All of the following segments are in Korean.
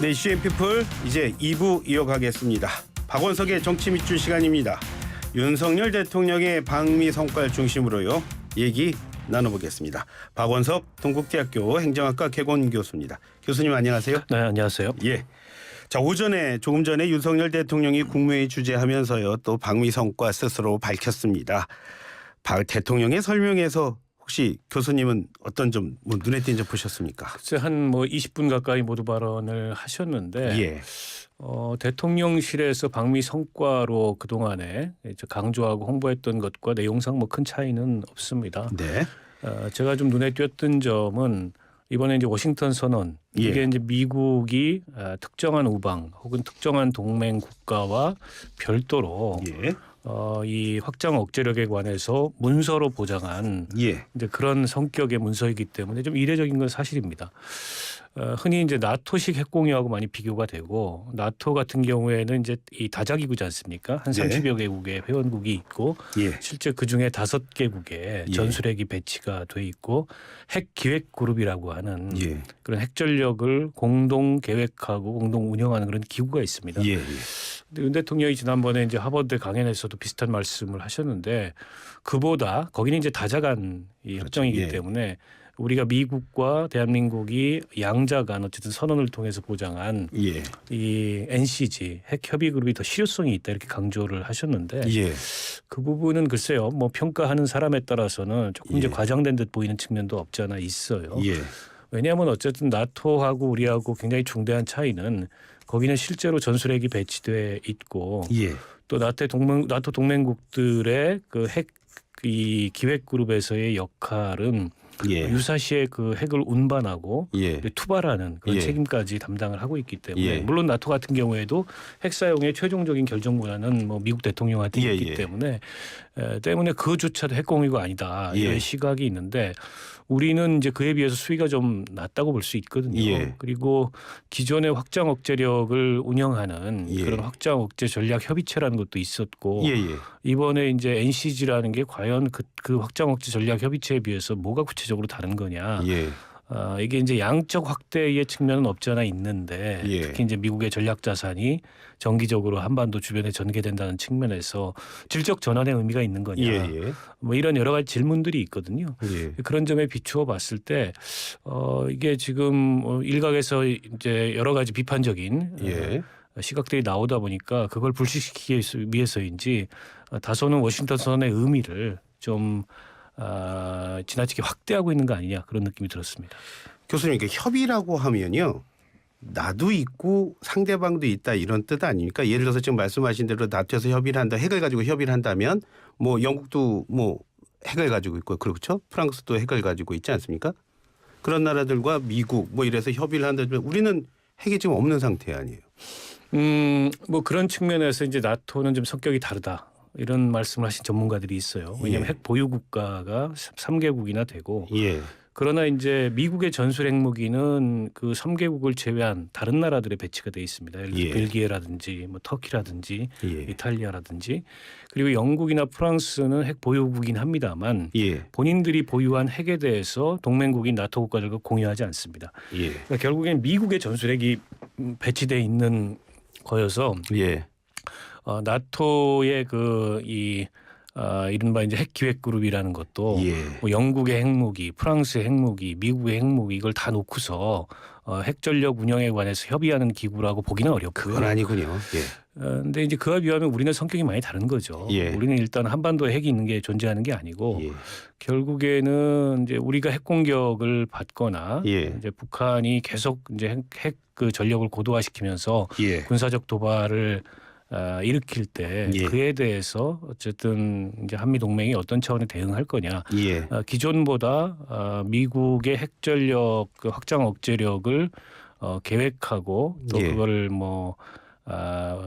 네, 이슈앤피플 이제 2부 이어가겠습니다. 박원석의 정치 밑줄 시간입니다. 윤석열 대통령의 방미 성과를 중심으로요 얘기 나눠보겠습니다. 박원석 동국대학교 행정학과 개건 교수입니다. 교수님 안녕하세요. 네, 안녕하세요. 예. 자, 조금 전에 윤석열 대통령이 국무회의 주재하면서요 또 방미 성과 스스로 밝혔습니다. 박 대통령의 설명에서 혹시 교수님은 어떤 좀 눈에 띈 점 보셨습니까? 글쎄 한 20분 가까이 모두 발언을 하셨는데 예. 대통령실에서 방미 성과로 그동안에 강조하고 홍보했던 것과 내용상 큰 차이는 없습니다. 네. 제가 좀 눈에 띄었던 점은 이번에 이제 워싱턴 선언 이게 예. 이제 미국이 특정한 우방 혹은 특정한 동맹 국가와 별도로 예. 이 확장 억제력에 관해서 문서로 보장한 예. 이제 그런 성격의 문서이기 때문에 좀 이례적인 건 사실입니다. 흔히 이제 나토식 핵공유하고 많이 비교가 되고 나토 같은 경우에는 이제 이 다자기구지 않습니까? 한 네. 30여 개국의 회원국이 있고 예. 실제 그 중에 5개국의 전술핵이 배치가 돼 있고 핵 기획 그룹이라고 하는 예. 그런 핵 전력을 공동 계획하고 공동 운영하는 그런 기구가 있습니다. 예. 근데 윤 대통령이 지난번에 이제 하버드 강연에서도 비슷한 말씀을 하셨는데 그보다 거기는 이제 다자간 이 협정이기 예. 때문에 우리가 미국과 대한민국이 양자간 어쨌든 선언을 통해서 보장한 예. 이 NCG 핵 협의 그룹이 더 실효성이 있다 이렇게 강조를 하셨는데 예. 그 부분은 글쎄요 평가하는 사람에 따라서는 조금 이제 예. 과장된 듯 보이는 측면도 없지 않아 있어요. 예. 왜냐하면 어쨌든 나토하고 우리하고 굉장히 중대한 차이는 거기는 실제로 전술핵이 배치돼 있고 예. 또 나토 동맹국들의 그 핵 이 기획 그룹에서의 역할은 예. 유사시에 그 핵을 운반하고 예. 투발하는 그런 예. 책임까지 담당을 하고 있기 때문에 예. 물론 나토 같은 경우에도 핵 사용의 최종적인 결정권은 미국 대통령한테 예. 있기 예. 때문에 그조차도 핵 공유가 아니다 이런 예. 시각이 있는데 우리는 이제 그에 비해서 수위가 좀 낮다고 볼 수 있거든요. 예. 그리고 기존의 확장 억제력을 운영하는 예. 그런 확장 억제 전략 협의체라는 것도 있었고 예. 예. 이번에 이제 NCG라는 게 과연 그 확장 억제 전략 협의체에 비해서 뭐가 구체적으로 다른 거냐. 예. 이게 이제 양적 확대의 측면은 없지 않아 있는데 예. 특히 이제 미국의 전략 자산이 정기적으로 한반도 주변에 전개된다는 측면에서 질적 전환의 의미가 있는 거냐. 예. 이런 여러 가지 질문들이 있거든요. 예. 그런 점에 비추어 봤을 때 이게 지금 일각에서 이제 여러 가지 비판적인 예. 시각들이 나오다 보니까 그걸 불식시키기 위해서인지 다소는 워싱턴 선언의 의미를 좀 지나치게 확대하고 있는 거 아니냐 그런 느낌이 들었습니다. 교수님, 이게 협의라고 하면요. 나도 있고 상대방도 있다 이런 뜻 아닙니까? 예를 들어서 지금 말씀하신 대로 나토에서 협의를 한다. 핵을 가지고 협의를 한다면 영국도 핵을 가지고 있고 그렇죠? 프랑스도 핵을 가지고 있지 않습니까? 그런 나라들과 미국 이래서 협의를 한다면 우리는 핵이 지금 없는 상태 아니에요. 그런 측면에서 이제 나토는 좀 성격이 다르다. 이런 말씀을 하신 전문가들이 있어요. 왜냐하면 핵 보유 국가가 3개국이나 되고 예. 그러나 이제 미국의 전술 핵무기는 그 3개국을 제외한 다른 나라들에 배치가 돼 있습니다. 예를 들어 벨기에라든지 터키라든지 이탈리아라든지 그리고 영국이나 프랑스는 핵 보유국이긴 합니다만 본인들이 보유한 핵에 대해서 동맹국인 나토 국가들과 공유하지 않습니다. 그러니까 결국엔 미국의 전술 핵이 배치돼 있는 거여서 나토의 이른바 이제 핵 기획 그룹이라는 것도 영국의 핵무기, 프랑스의 핵무기, 미국의 핵무기 이걸 다 놓고서 핵 전력 운영에 관해서 협의하는 기구라고 보기는 어렵고요. 그건 아니군요. 근데 이제 그와 비하면 우리는 성격이 많이 다른 거죠. 우리는 일단 한반도에 핵이 있는 게 존재하는 게 아니고 결국에는 이제 우리가 핵 공격을 받거나 이제 북한이 계속 이제 핵 그 전력을 고도화시키면서 군사적 도발을 일으킬 때 그에 대해서 어쨌든 이제 한미 동맹이 어떤 차원의 대응할 거냐. 기존보다 미국의 핵 전력 그 확장 억제력을 계획하고 또 그거를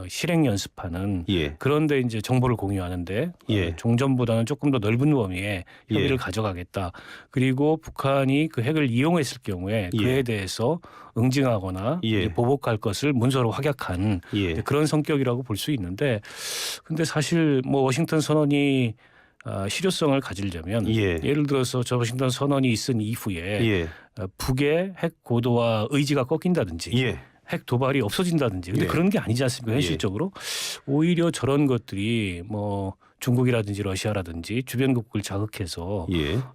실행 연습하는 그런데 이제 정보를 공유하는데 종전보다는 조금 더 넓은 범위의 협의를 가져가겠다. 그리고 북한이 그 핵을 이용했을 경우에 그에 대해서 응징하거나 이제 보복할 것을 문서로 확약한 그런 성격이라고 볼 수 있는데 근데 사실 워싱턴 선언이 실효성을 가지려면 예를 들어서 저 워싱턴 선언이 있은 이후에 북의 핵 고도화 의지가 꺾인다든지 핵 도발이 없어진다든지. 근데 그런 게 아니지 않습니까? 현실적으로. 오히려 저런 것들이 뭐 중국이라든지 러시아라든지 주변국을 자극해서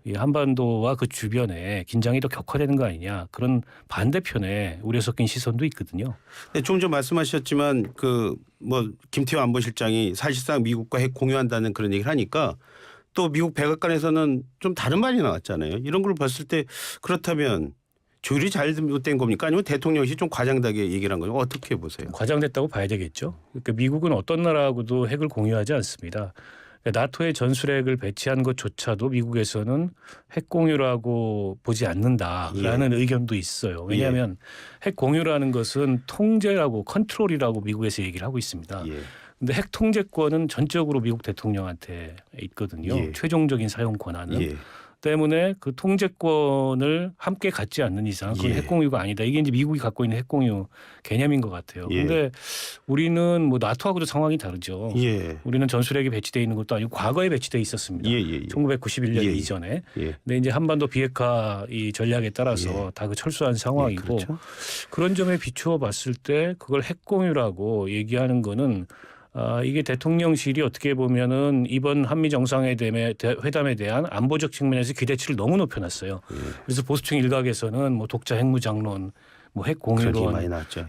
이 한반도와 그 주변에 긴장이 더 격화되는 거 아니냐. 그런 반대편에 우려 섞인 시선도 있거든요. 네, 좀 전 말씀하셨지만 그 뭐 김태호 안보실장이 사실상 미국과 핵 공유한다는 그런 얘기를 하니까 또 미국 백악관에서는 좀 다른 말이 나왔잖아요. 이런 걸 봤을 때 그렇다면 조율이 잘된 겁니까? 아니면 대통령이 좀 과장되게 얘기를 한 거예요? 어떻게 보세요? 과장됐다고 봐야 되겠죠. 그러니까 미국은 어떤 나라하고도 핵을 공유하지 않습니다. 그러니까 나토에 전술핵을 배치한 것조차도 미국에서는 핵 공유라고 보지 않는다라는 의견도 있어요. 왜냐하면 핵 공유라는 것은 통제라고 컨트롤이라고 미국에서 얘기를 하고 있습니다. 근데 핵 통제권은 전적으로 미국 대통령한테 있거든요. 최종적인 사용 권한은. 때문에 그 통제권을 함께 갖지 않는 이상 그건 핵 공유가 아니다. 이게 이제 미국이 갖고 있는 핵 공유 개념인 것 같아요. 그런데 우리는 뭐 나토하고도 상황이 다르죠. 우리는 전술핵이 배치되어 있는 것도 아니고 과거에 배치되어 있었습니다. 1991년 이전에. 근데 이제 한반도 비핵화 이 전략에 따라서 다 그 철수한 상황이고 그렇죠. 그런 점에 비추어 봤을 때 그걸 핵 공유라고 얘기하는 거는 이게 대통령실이 어떻게 보면은 이번 한미 정상회담에 대한 안보적 측면에서 기대치를 너무 높여놨어요. 그래서 보수층 일각에서는 뭐 독자 핵무장론, 뭐 핵 공유론,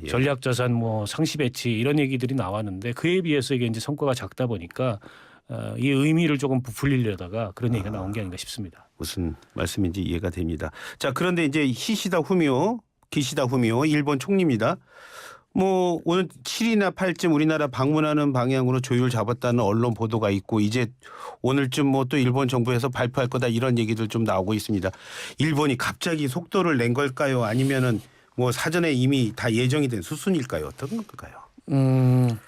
전략자산 뭐 상시 배치 이런 얘기들이 나왔는데 그에 비해서 이게 이제 성과가 작다 보니까 이 의미를 조금 부풀리려다가 그런 얘기가 나온 게 아닌가 싶습니다. 무슨 말씀인지 이해가 됩니다. 자, 그런데 이제 기시다 후미오 일본 총리입니다. 뭐 오늘 7이나 8쯤 우리나라 방문하는 방향으로 조율 잡았다는 언론 보도가 있고 이제 오늘쯤 뭐 또 일본 정부에서 발표할 거다 이런 얘기들 좀 나오고 있습니다. 일본이 갑자기 속도를 낸 걸까요? 아니면은 뭐 사전에 이미 다 예정이 된 수순일까요? 어떤 걸까요? 그러니까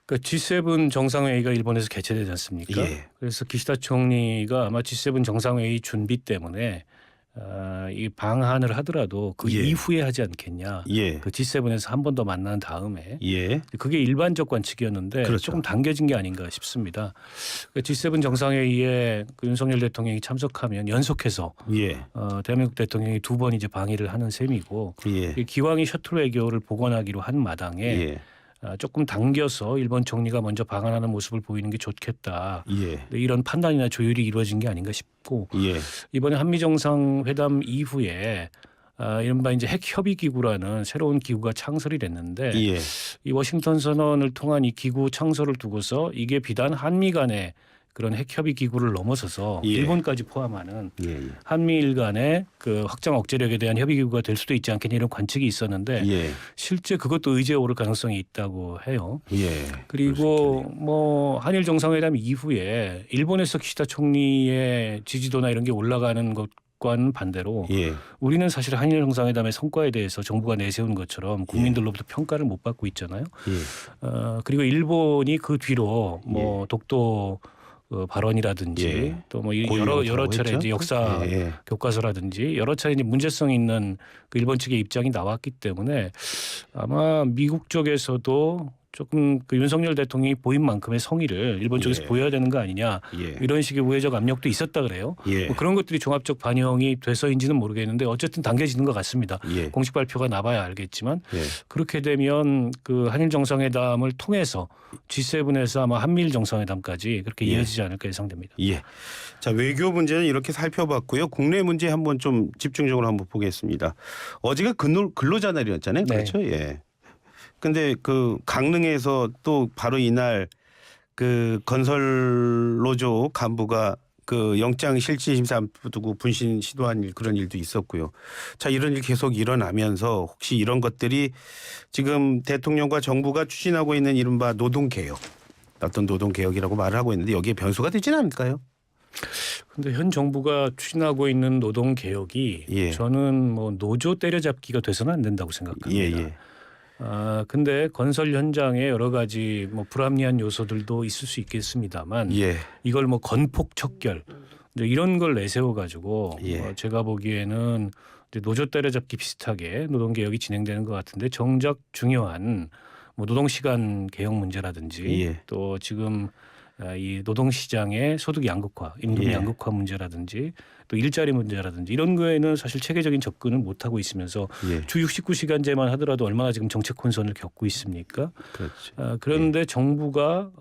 G7 정상회의가 일본에서 개최되지 않습니까? 그래서 기시다 총리가 아마 G7 정상회의 준비 때문에 이 방한을 하더라도 그 이후에 하지 않겠냐. 그 G7에서 한 번 더 만난 다음에 그게 일반적 관측이었는데 조금 당겨진 게 아닌가 싶습니다. G7 정상회의에 그 윤석열 대통령이 참석하면 연속해서 대한민국 대통령이 2번 이제 방위를 하는 셈이고 기왕이 셔틀 외교를 복원하기로 한 마당에 조금 당겨서 일본 총리가 먼저 방한하는 모습을 보이는 게 좋겠다. 이런 판단이나 조율이 이루어진 게 아닌가 싶고 이번에 한미 정상회담 이후에 이른바 이제 핵협의기구라는 새로운 기구가 창설이 됐는데 이 워싱턴 선언을 통한 이 기구 창설을 두고서 이게 비단 한미 간의 그런 핵협의 기구를 넘어서서 일본까지 포함하는 한미일 간의 그 확장 억제력에 대한 협의 기구가 될 수도 있지 않겠냐 이런 관측이 있었는데 실제 그것도 의제에 오를 가능성이 있다고 해요. 그리고 뭐 한일 정상회담 이후에 일본에서 기시다 총리의 지지도나 이런 게 올라가는 것과는 반대로 우리는 사실 한일 정상회담의 성과에 대해서 정부가 내세운 것처럼 국민들로부터 평가를 못 받고 있잖아요. 그리고 일본이 그 뒤로 뭐 독도 발언이라든지 또 뭐 여러 차례 이제 역사 교과서라든지 여러 차례 이제 문제성 있는 그 일본 측의 입장이 나왔기 때문에 아마 미국 쪽에서도 조금 그 윤석열 대통령이 보인 만큼의 성의를 일본 쪽에서 보여야 되는 거 아니냐 이런 식의 우회적 압력도 있었다 그래요. 뭐 그런 것들이 종합적 반영이 돼서인지는 모르겠는데 어쨌든 당겨지는 것 같습니다. 공식 발표가 나봐야 알겠지만 그렇게 되면 그 한일 정상회담을 통해서 G7에서 아마 한미일 정상회담까지 그렇게 이어지지 않을까 예상됩니다. 자, 외교 문제는 이렇게 살펴봤고요. 국내 문제 한번 좀 집중적으로 한번 보겠습니다. 어제가 근로자 날이었잖아요. 그렇죠? 근데 그 강릉에서 또 바로 이날 그 건설노조 간부가 그 영장 실질 심사 앞두고 분신 시도한 그런 일도 있었고요. 자, 이런 일 계속 일어나면서 혹시 이런 것들이 지금 대통령과 정부가 추진하고 있는 이른바 노동개혁, 어떤 노동개혁이라고 말을 하고 있는데 여기에 변수가 되지는 않을까요? 근데 현 정부가 추진하고 있는 노동개혁이 저는 뭐 노조 때려잡기가 돼서는 안 된다고 생각합니다. 근데 건설 현장에 여러 가지 뭐 불합리한 요소들도 있을 수 있겠습니다만 이걸 뭐 건폭 척결 이런 걸 내세워 가지고 제가 보기에는 이제 노조 때려잡기 비슷하게 노동개혁이 진행되는 것 같은데 정작 중요한 뭐 노동시간 개혁 문제라든지 또 지금 이 노동시장의 소득 양극화, 임금 예. 양극화 문제라든지 또 일자리 문제라든지 이런 거에는 사실 체계적인 접근을 못 하고 있으면서 예. 주 69시간제만 하더라도 얼마나 지금 정책 혼선을 겪고 있습니까? 그렇지. 그런데 정부가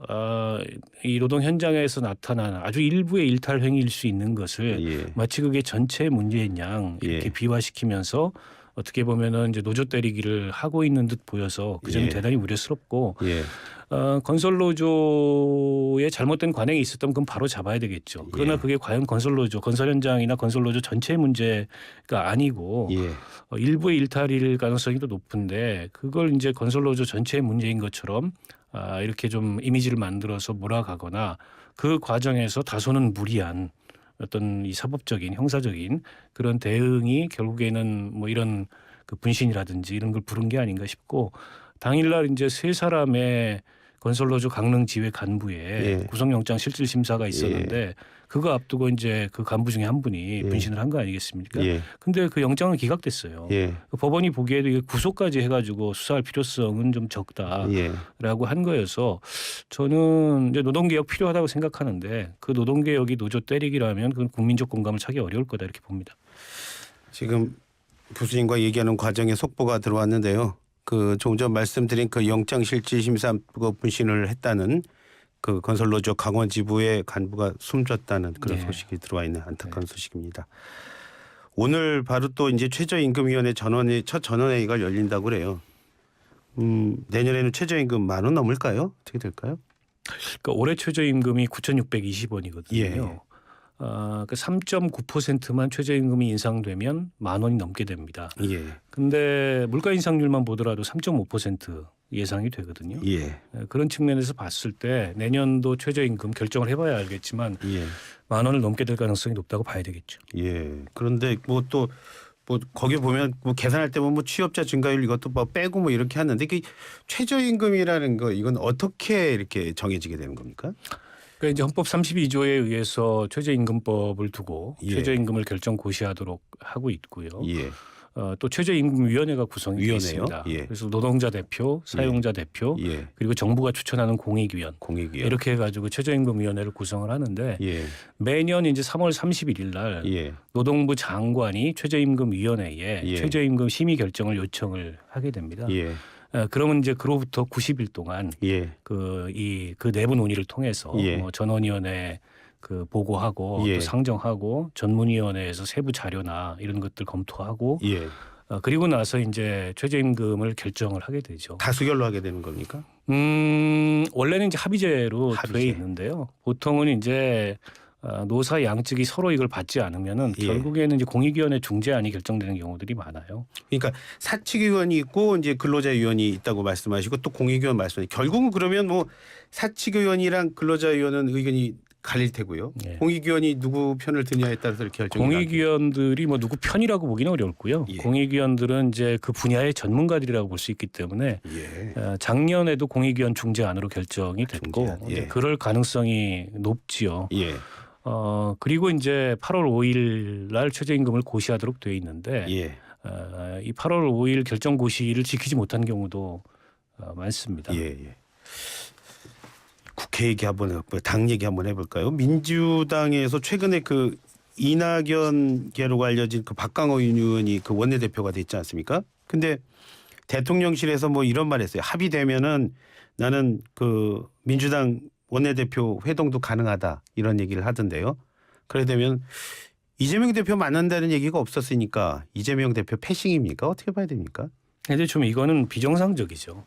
이 노동 현장에서 나타난 아주 일부의 일탈 행위일 수 있는 것을 예. 마치 그게 전체 문제인 양 이렇게 예. 비화시키면서 어떻게 보면은 이제 노조 때리기를 하고 있는 듯 보여서 그 점이 예. 대단히 우려스럽고 예. 건설노조의 잘못된 관행이 있었다면 그건 바로 잡아야 되겠죠. 그러나 예. 그게 과연 건설노조, 건설 현장이나 건설노조 전체의 문제가 아니고 예. 일부의 일탈일 가능성이 더 높은데 그걸 이제 건설노조 전체의 문제인 것처럼 이렇게 좀 이미지를 만들어서 몰아가거나 그 과정에서 다소는 무리한 어떤 이 사법적인 형사적인 그런 대응이 결국에는 뭐 이런 그 분신이라든지 이런 걸 부른 게 아닌가 싶고 당일날 이제 세 사람의 건설노조 강릉지회 간부에 예. 구속영장 실질심사가 있었는데 그거 앞두고 이제 그 간부 중에 한 분이 분신을 한 거 아니겠습니까? 예. 근데 그 영장은 기각됐어요. 예. 그 법원이 보기에도 이게 구속까지 해가지고 수사할 필요성은 좀 적다라고 예. 한 거여서 저는 이제 노동개혁 필요하다고 생각하는데 그 노동개혁이 노조 때리기라면 그건 국민적 공감을 찾기 어려울 거다 이렇게 봅니다. 지금 교수님과 얘기하는 과정에 속보가 들어왔는데요. 그 조금 전 말씀드린 그 영장실질심사 분신을 했다는 그 건설노조 강원지부의 간부가 숨졌다는 그런 네. 소식이 들어와 있는 안타까운 소식입니다. 오늘 바로 또 이제 최저임금위원회 첫 전원회의가 열린다고 그래요. 내년에는 최저임금 10,000원 넘을까요? 어떻게 될까요? 그러니까 올해 최저임금이 9,620원이거든요. 예. 그 3.9%만 최저임금이 인상되면 10,000원이 넘게 됩니다. 예. 근데 물가 인상률만 보더라도 3.5% 예상이 되거든요. 예. 그런 측면에서 봤을 때 내년도 최저임금 결정을 해봐야 알겠지만 예. 10,000원을 넘게 될 가능성이 높다고 봐야 되겠죠. 예. 그런데 뭐 또 뭐 거기 보면 뭐 계산할 때 보면 뭐 취업자 증가율 이것도 뭐 빼고 뭐 이렇게 하는데 그 최저임금이라는 거 이건 어떻게 이렇게 정해지게 되는 겁니까? 그러니까 이제 헌법 32조에 의해서 최저임금법을 두고 예. 최저임금을 결정 고시하도록 하고 있고요. 예. 또 최저임금위원회가 구성이 되어 위원회요? 있습니다. 예. 그래서 노동자 대표, 사용자 대표, 예. 그리고 정부가 추천하는 공익위원 이렇게 해가지고 최저임금위원회를 구성을 하는데 예. 매년 이제 3월 31일 날 예. 노동부 장관이 최저임금위원회에 예. 최저임금 심의 결정을 요청을 하게 됩니다. 예. 그러면 이제 그로부터 90일 동안 예. 그 내부 논의를 통해서 예. 뭐 전원위원회 그 보고하고 예. 또 상정하고 전문위원회에서 세부 자료나 이런 것들 검토하고 예. 그리고 나서 이제 최저임금을 결정을 하게 되죠. 다수결로 하게 되는 겁니까? 원래는 이제 합의제로 합의제. 돼 있는데요. 보통은 이제 노사 양측이 서로 이걸 받지 않으면은 예. 결국에는 이제 공익위원회 중재안이 결정되는 경우들이 많아요. 그러니까 사측위원이 있고 이제 근로자위원이 있다고 말씀하시고 또 공익위원 말씀하시고 결국은 그러면 뭐 사측위원이랑 근로자위원은 의견이 갈릴 테고요. 예. 공익위원이 누구 편을 드냐에 따라서 이렇게 결정이 공익위원들이 뭐 누구 편이라고 보기는 어렵고요. 예. 공익위원들은 이제 그 분야의 전문가들이라고 볼 수 있기 때문에 예. 작년에도 공익위원 중재안으로 결정이 됐고 중재안, 예. 이제 그럴 가능성이 높지요. 예. 그리고 이제 8월 5일 날 최저임금을 고시하도록 되어 있는데 예. 이 8월 5일 결정 고시를 지키지 못한 경우도 많습니다. 예. 예. 국회 얘기 한번 해볼까요? 당 얘기 한번 해볼까요? 민주당에서 최근에 그 이낙연계로 알려진 그 박강호 의원이 그 원내대표가 됐지 않습니까? 근데 대통령실에서 뭐 이런 말 했어요. 합의되면은 나는 그 민주당 원내대표 회동도 가능하다 이런 얘기를 하던데요. 그래 되면 이재명 대표 만난다는 얘기가 없었으니까 이재명 대표 패싱입니까? 어떻게 봐야 됩니까? 근데 좀 이거는 비정상적이죠.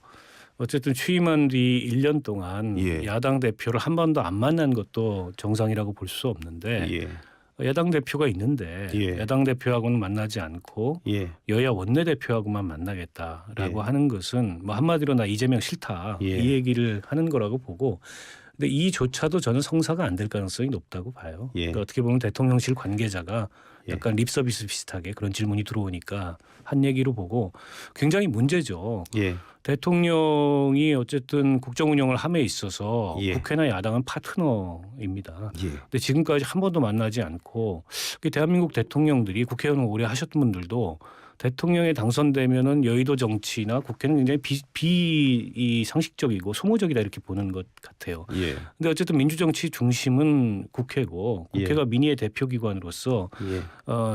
어쨌든 취임한 뒤 1년 동안 예. 야당 대표를 한 번도 안 만난 것도 정상이라고 볼 수 없는데 예. 야당 대표가 있는데 예. 야당 대표하고는 만나지 않고 예. 여야 원내대표하고만 만나겠다라고 예. 하는 것은 뭐 한마디로 나 이재명 싫다 예. 이 얘기를 하는 거라고 보고 근데 이조차도 저는 성사가 안 될 가능성이 높다고 봐요. 예. 그러니까 어떻게 보면 대통령실 관계자가 예. 약간 립서비스 비슷하게 그런 질문이 들어오니까 한 얘기로 보고 굉장히 문제죠. 예. 대통령이 어쨌든 국정 운영을 함에 있어서 예. 국회나 야당은 파트너입니다. 예. 근데 지금까지 한 번도 만나지 않고 대한민국 대통령들이 국회의원을 오래 하셨던 분들도 대통령에 당선되면은 여의도 정치나 국회는 굉장히 이 상식적이고 소모적이다 이렇게 보는 것 같아요. 예. 근데 어쨌든 민주정치 중심은 국회고 국회가 예. 민의의 대표기관으로서 예.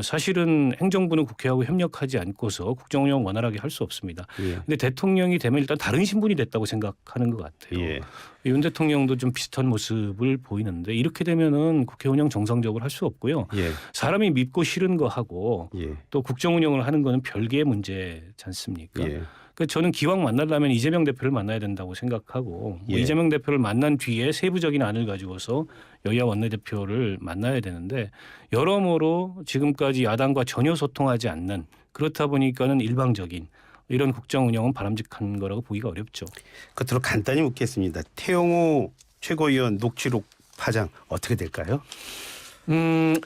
사실은 행정부는 국회하고 협력하지 않고서 국정운영 원활하게 할 수 없습니다. 예. 근데 대통령이 되면 일단 다른 신분이 됐다고 생각하는 것 같아요. 예. 윤 대통령도 좀 비슷한 모습을 보이는데 이렇게 되면은 국회 운영 정상적으로 할 수 없고요. 예. 사람이 믿고 싫은 거 하고 예. 또 국정 운영을 하는 거는 별개의 문제지 않습니까? 예. 그러니까 저는 기왕 만나려면 이재명 대표를 만나야 된다고 생각하고 예. 이재명 대표를 만난 뒤에 세부적인 안을 가지고서 여야 원내대표를 만나야 되는데 여러모로 지금까지 야당과 전혀 소통하지 않는 그렇다 보니까는 일방적인 이런 국정 운영은 바람직한 거라고 보기가 어렵죠. 끝으로 간단히 묻겠습니다. 태영호 최고위원 녹취록 파장 어떻게 될까요?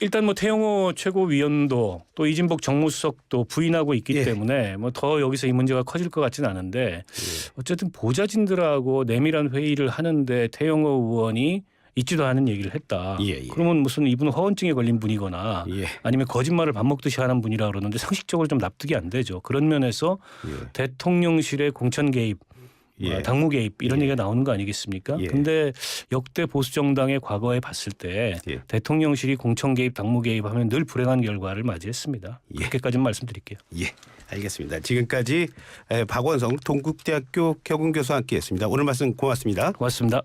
일단 뭐 태영호 최고위원도 또 이진복 정무수석도 부인하고 있기 예. 때문에 뭐 더 여기서 이 문제가 커질 것 같지는 않은데 어쨌든 보좌진들하고 내밀한 회의를 하는데 태영호 의원이 있지도 않은 얘기를 했다. 예. 그러면 무슨 이분은 허언증에 걸린 분이거나 예. 아니면 거짓말을 밥 먹듯이 하는 분이라 그러는데 상식적으로 좀 납득이 안 되죠. 그런 면에서 예. 대통령실의 공천 개입 예. 당무 개입 이런 예. 얘기가 나오는 거 아니겠습니까? 예. 근데 역대 보수 정당의 과거에 봤을 때 예. 대통령실이 공천 개입, 당무 개입하면 늘 불행한 결과를 맞이했습니다. 예. 그렇게까지는 말씀드릴게요. 예, 알겠습니다. 지금까지 박원성 동국대학교 격운교수와 함께했습니다. 오늘 말씀 고맙습니다. 고맙습니다.